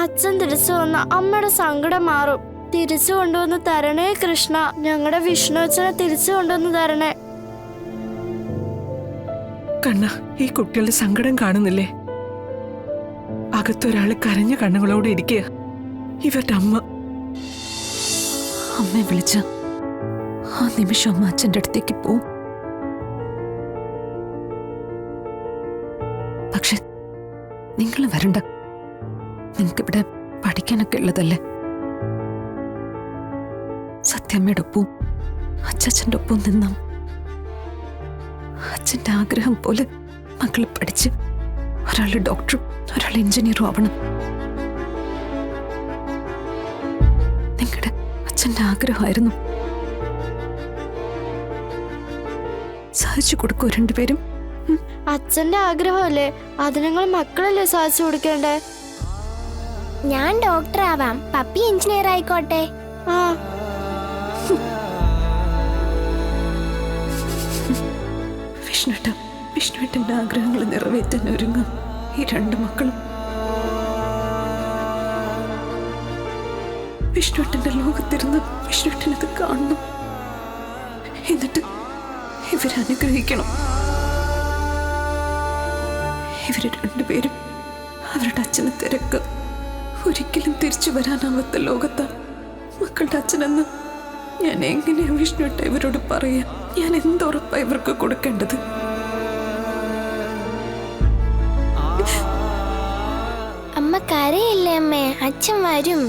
അച്ഛൻ തിരിച്ചു വന്ന അമ്മയുടെ സങ്കടം മാറും. തിരിച്ചു കൊണ്ടുവന്ന് തരണേ കൃഷ്ണ, ഞങ്ങളുടെ വിഷ്ണു അച്ഛനെ തിരിച്ചു കൊണ്ടുവന്ന് തരണേ. കണ്ണ, ഈ കുട്ടികളുടെ സങ്കടം കാണുന്നില്ലേ? അകത്തൊരാള് കരഞ്ഞ കണ്ണുകളോടെ ഇരിക്കുക. ഇവരുടെ അമ്മ. അമ്മയെ വിളിച്ച ആ നിമിഷം അമ്മ അച്ഛൻ്റെ അടുത്തേക്ക് പോവും. പക്ഷെ നിങ്ങൾ വരണ്ട. നിങ്ങൾക്കിവിടെ പഠിക്കാനൊക്കെ ഉള്ളതല്ലേ. സത്യമ്മയുടെ ഒപ്പവും അച്ഛൻ്റെ ഒപ്പവും നിന്നാം. അച്ഛൻ്റെ ആഗ്രഹം പോലെ മക്കൾ പഠിച്ച് ഒരാൾ ഡോക്ടറും ഒരാൾ എഞ്ചിനീയറും ആവണം. നിങ്ങളുടെ അച്ഛൻ്റെ ആഗ്രഹമായിരുന്നു. സാധിച്ചു കൊടുക്കൂ രണ്ടുപേരും. അച്ഛന്റെ ആഗ്രഹമല്ലേ, അത് ഞങ്ങൾ മക്കളല്ലേ സാധിച്ചു കൊടുക്കേണ്ടേ. ഞാൻ ഡോക്ടർ ആവാം, പപ്പി എഞ്ചിനീയർ ആയിക്കോട്ടെ. ആ വിഷ്ണുവേട്ടന്റെ ആഗ്രഹങ്ങൾ നിറവേറ്റാൻ ഒരുങ്ങും ഈ രണ്ട് മക്കളും. വിഷ്ണുവേട്ടന്റെ ലോകത്തിരുന്ന് വിഷ്ണുവേട്ടനത് കാണുന്നു. എന്നിട്ട് ഇവരനുഗ്രഹിക്കണം. ഇവര് രണ്ടുപേരും അവരുടെ അച്ഛനെ തിരക്ക്. ഒരിക്കലും തിരിച്ചു വരാനാവാത്ത ലോകത്താണ് മക്കളുടെ അച്ഛനെന്ന് ഞാൻ എങ്ങനെയാ വിഷ്ണുവേട്ട ഇവരോട് പറയാ? ഞാൻ എന്തുറപ്പാ ഇവർക്ക് കൊടുക്കേണ്ടത്? അമ്മ കരയില്ലേ അമ്മേ, അച്ഛൻ വരും.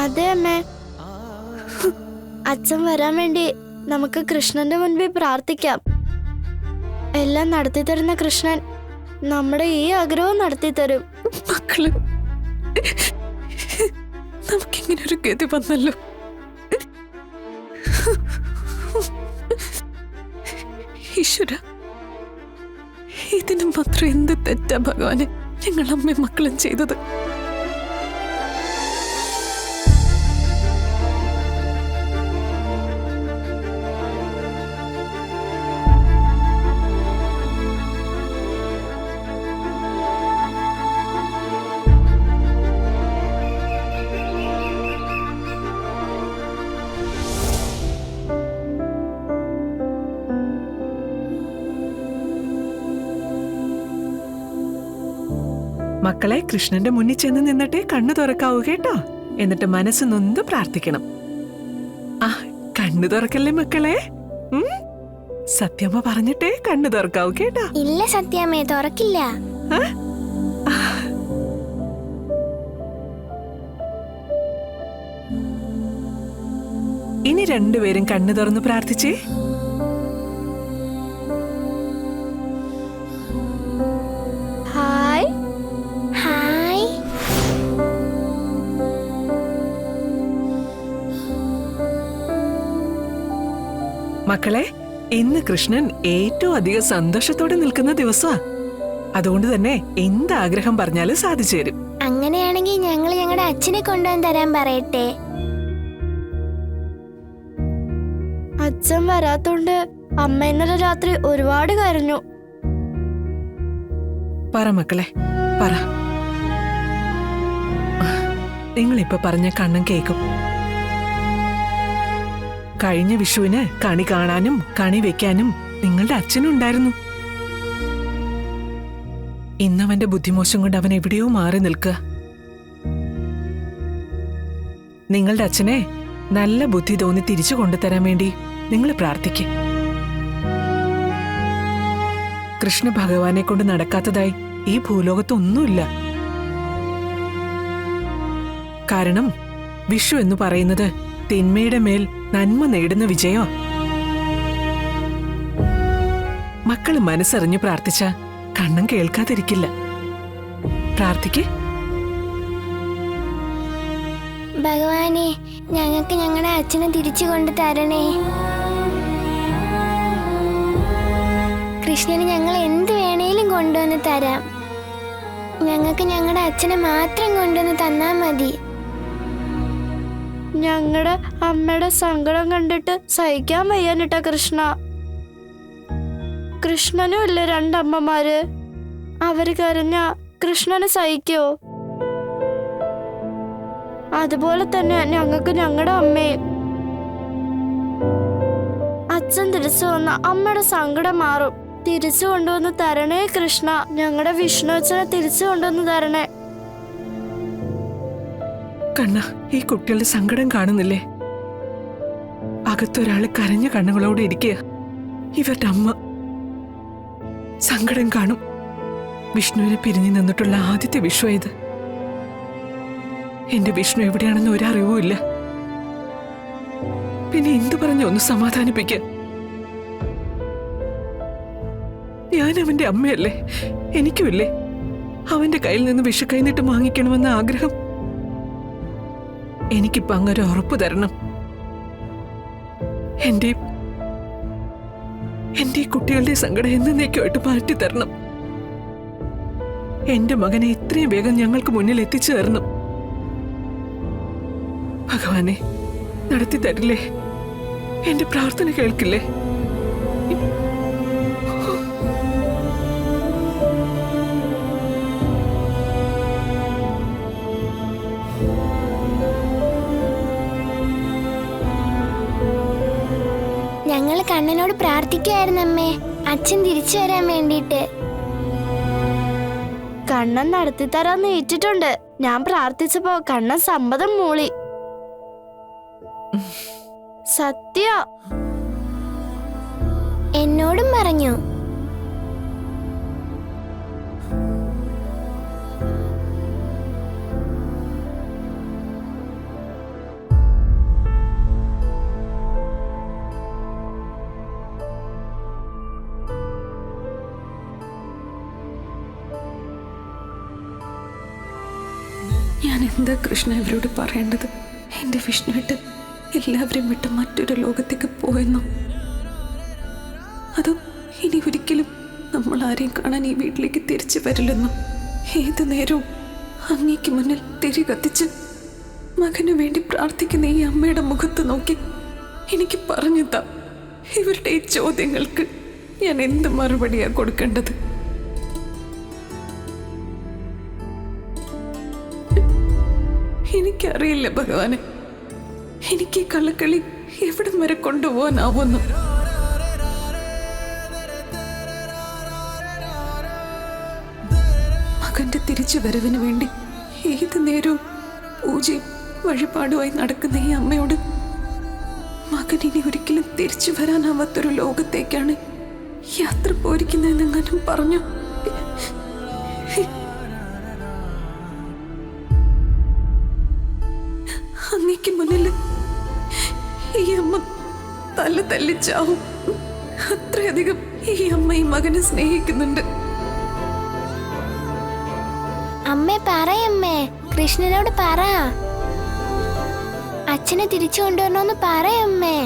അതെ അമ്മേ, അച്ഛൻ വരാൻ വേണ്ടി നമുക്ക് കൃഷ്ണന്റെ മുൻപിൽ പ്രാർത്ഥിക്കാം. എല്ലാം നടത്തി തരുന്ന കൃഷ്ണൻ നമ്മുടെ ഈ ആഗ്രഹവും നടത്തി തരും. മക്കള്, നമുക്കിങ്ങനെ ഒരു ഗതി വന്നല്ലോ. ഈശ്വര, ഇതിന് മാത്രം എന്ത് തെറ്റാ ഭഗവാനെ ഞങ്ങൾ അമ്മയും മക്കളും ചെയ്തത്? മക്കളെ, കൃഷ്ണന്റെ മുന്നിൽ ചെന്ന് നിന്നിട്ടേ കണ്ണു തുറക്കാവൂ കേട്ടോ. എന്നിട്ട് മനസ്സ് നൊന്ത് പ്രാർത്ഥിക്കണം. ആ, കണ്ണു തുറക്കല്ലേ മക്കളെ. സത്യമ്മ പറഞ്ഞിട്ടേ കണ്ണു തുറക്കാവൂ കേട്ടോ. ഇല്ല സത്യാമ്മേ, തുറക്കില്ല. ഇനി രണ്ടുപേരും കണ്ണു തുറന്ന് പ്രാർത്ഥിച്ചേ. Hi hi. മക്കളെ, ഇന്ന് കൃഷ്ണൻ ഏറ്റവും അധികം സന്തോഷത്തോടെ നിൽക്കുന്ന ദിവസമാ. അതുകൊണ്ട് തന്നെ എന്താഗ്രഹം പറഞ്ഞാലും സാധിച്ചു തരും. അങ്ങനെയാണെങ്കിൽ ഞങ്ങൾ ഞങ്ങളുടെ അച്ഛനെ കൊണ്ടുവന്ന് തരാൻ പറയട്ടെ. അച്ഛൻ വരാത്തോണ്ട് അമ്മ ഇന്നലെ രാത്രി ഒരുപാട് കരഞ്ഞു. പറ മക്കളെ, പറ. നിങ്ങളിപ്പൊ പറഞ്ഞ കണ്ണൻ കേക്കും. കഴിഞ്ഞ വിഷുവിന് കണി കാണാനും കണി വെക്കാനും നിങ്ങളുടെ അച്ഛനുണ്ടായിരുന്നു. ഇന്നവന്റെ ബുദ്ധിമോശം കൊണ്ട് അവൻ എവിടെയോ മാറി നിൽക്കുക. നിങ്ങളുടെ അച്ഛനെ നല്ല ബുദ്ധി തോന്നി തിരിച്ചു കൊണ്ടുതരാൻ വേണ്ടി നിങ്ങൾ പ്രാർത്ഥിക്കും. കൃഷ്ണ ഭഗവാനെ കൊണ്ട് നടക്കാത്തതായി ഈ ഭൂലോകത്തൊന്നുമില്ല. കാരണം വിഷു എന്ന് പറയുന്നത് തിന്മയുടെ മേൽ നന്മ നേടുന്ന വിജയമാ. മക്കള് മനസ്സറിഞ്ഞു പ്രാർത്ഥിച്ച കണ്ണം കേൾക്കാതിരിക്കില്ല. പ്രാർത്ഥിക്ക്. ഭഗവാനെ, ഞങ്ങൾക്ക് ഞങ്ങളുടെ അച്ഛനെ തിരിച്ചു കൊണ്ടു തരണേ. കൃഷ്ണന് ഞങ്ങൾ എന്ത് വേണേലും കൊണ്ടുവന്ന് തരാം. ഞങ്ങൾക്ക് ഞങ്ങളുടെ അച്ഛനെ മാത്രം കൊണ്ടുവന്ന് തന്നാ മതി. ഞങ്ങളുടെ അമ്മയുടെ സങ്കടം കണ്ടിട്ട് സഹിക്കാൻ വയ്യാനിട്ട കൃഷ്ണ. കൃഷ്ണനും ഇല്ലേ രണ്ടമ്മമാര്? അവര് കരഞ്ഞ കൃഷ്ണന് സഹിക്കോ? അതുപോലെ തന്നെ ഞങ്ങൾക്ക് ഞങ്ങളുടെ അമ്മയും. അച്ഛൻ തിരിച്ചു വന്ന അമ്മയുടെ സങ്കടം മാറും. തിരിച്ചു കൊണ്ടുവന്ന് തരണേ കൃഷ്ണ, ഞങ്ങളുടെ വിഷ്ണു അച്ഛനെ തിരിച്ചു കൊണ്ടുവന്ന് തരണേ. കണ്ണ, ഈ കുട്ടികളുടെ സങ്കടം കാണുന്നില്ലേ? അകത്തൊരാള് കരഞ്ഞ കണ്ണുകളോടെ ഇരിക്കുക. ഇവരുടെ അമ്മ. സങ്കടം കാണും. വിഷ്ണുവിനെ പിരിഞ്ഞു നിന്നിട്ടുള്ള ആദ്യത്തെ വിഷു ഇത്. എന്റെ വിഷ്ണു എവിടെയാണെന്ന് ഒരറിവും ഇല്ല. പിന്നെ എന്തു പറഞ്ഞു ഒന്ന് സമാധാനിപ്പിക്ക? ഞാൻ അവന്റെ അമ്മയല്ലേ? എനിക്കുമില്ലേ അവന്റെ കയ്യിൽ നിന്ന് വിഷു കൈനീട്ട് വാങ്ങിക്കണമെന്ന ആഗ്രഹം? എനിക്കിപ്പോ അങ്ങൊരു ഉറപ്പ് തരണം. എന്റെ കുട്ടികളുടെ സങ്കടം എന്നേക്കുമായിട്ട് മാറ്റി തരണം. എന്റെ മകനെ എത്രയും വേഗം ഞങ്ങൾക്ക് മുന്നിൽ എത്തിച്ചു തരണം. ഭഗവാനെ, നടത്തി തരില്ലേ? എന്റെ പ്രാർത്ഥന കേൾക്കില്ലേ? ഞങ്ങൾ കണ്ണനോട് പ്രാർത്ഥിക്കുമായിരുന്നു അമ്മേ, അച്ഛൻ തിരിച്ചു വരാൻ വേണ്ടിയിട്ട്. കണ്ണൻ നടത്തി തരാന്ന് ഏറ്റിട്ടുണ്ട്. ഞാൻ പ്രാർത്ഥിച്ചപ്പോ കണ്ണൻ സമ്മതം മൂളി. സത്യ എന്നോടും പറഞ്ഞു. ഞാൻ എന്താ കൃഷ്ണ ഇവരോട് പറയേണ്ടത്? എൻ്റെ വിഷ്ണുവിട്ട് എല്ലാവരെയും വിട്ട് മറ്റൊരു ലോകത്തേക്ക് പോയെന്നോ? അതോ ഇനി ഒരിക്കലും നമ്മൾ ആരെയും കാണാൻ ഈ വീട്ടിലേക്ക് തിരിച്ചു വരില്ലെന്നോ? ഏതു നേരവും അങ്ങേക്ക് മുന്നിൽ തിരി കത്തിച്ച് മകന് വേണ്ടി പ്രാർത്ഥിക്കുന്ന ഈ അമ്മയുടെ മുഖത്ത് നോക്കി എനിക്ക് പറഞ്ഞു താ, ഇവരുടെ ഈ ചോദ്യങ്ങൾക്ക് ഞാൻ എന്ത് മറുപടിയാ കൊടുക്കേണ്ടത്? എനിക്കറിയില്ല ഭഗവാനെ, എനിക്ക് ഈ കള്ളക്കളി എവിടം വരെ കൊണ്ടുപോകാനാവുന്നു. മകന്റെ തിരിച്ചു വരവിന് വേണ്ടി ഏത് നേരവും പൂജയും വഴിപാടുമായി നടക്കുന്ന ഈ അമ്മയോട് മകൻ ഇനി ഒരിക്കലും തിരിച്ചു വരാനാവാത്തൊരു ലോകത്തേക്കാണ് യാത്ര പോയിരിക്കുന്നതെന്നെങ്ങാനും പറഞ്ഞു. അങ്ങേക്ക് മുന്നിൽ ഈ അമ്മ തല തല്ലിച്ചാവും. അത്രയധികം ഈ അമ്മ ഈ മകനെ സ്നേഹിക്കുന്നുണ്ട്. അമ്മേ പറയമ്മേ, കൃഷ്ണനോട് പറ, അച്ഛനെ തിരിച്ചു കൊണ്ടുവരണമെന്ന് പറയമ്മേ.